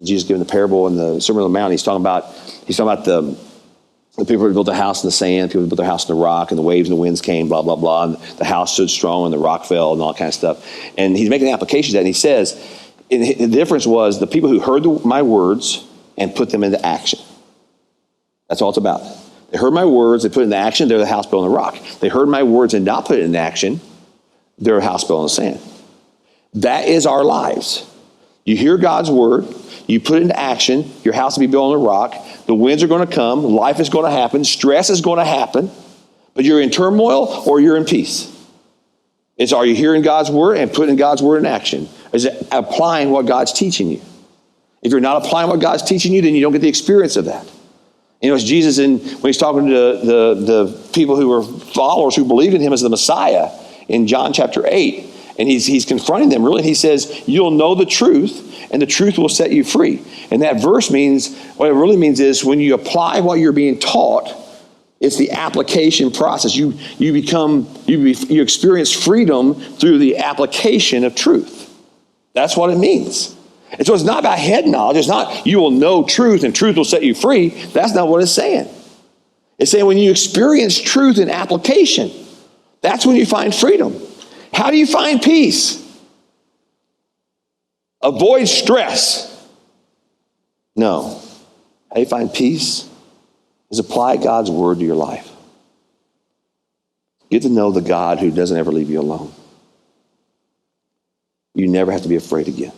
Jesus giving the parable in the Sermon on the Mount. He's talking about the people who built a house in the sand, people who built their house in the rock, and the waves and the winds came, blah, blah, blah. And the house stood strong and the rock fell and all kind of stuff. And he's making an application of that. And he says, the difference was the people who heard my words and put them into action. That's all it's about. They heard my words, they put it into action, they're the house built on the rock. They heard my words and not put it into action, they're a house built on the sand. That is our lives. You hear God's word, you put it into action, your house will be built on the rock, the winds are going to come, life is going to happen, stress is going to happen, but you're in turmoil or you're in peace. It's, are you hearing God's word and putting God's word in action? Is it applying what God's teaching you? If you're not applying what God's teaching you, then you don't get the experience of that. You know, it's Jesus when he's talking to the people who were followers who believed in him as the Messiah in John chapter 8. And he's confronting them, really. He says, you'll know the truth, and the truth will set you free. And that verse means, what it really means is when you apply what you're being taught, it's the application process. You experience freedom through the application of truth. That's what it means. And so it's not about head knowledge. It's not you will know truth and truth will set you free. That's not what it's saying. It's saying when you experience truth in application, that's when you find freedom. How do you find peace? Avoid stress. No. How do you find peace? Is apply God's word to your life. Get to know the God who doesn't ever leave you alone. You never have to be afraid again.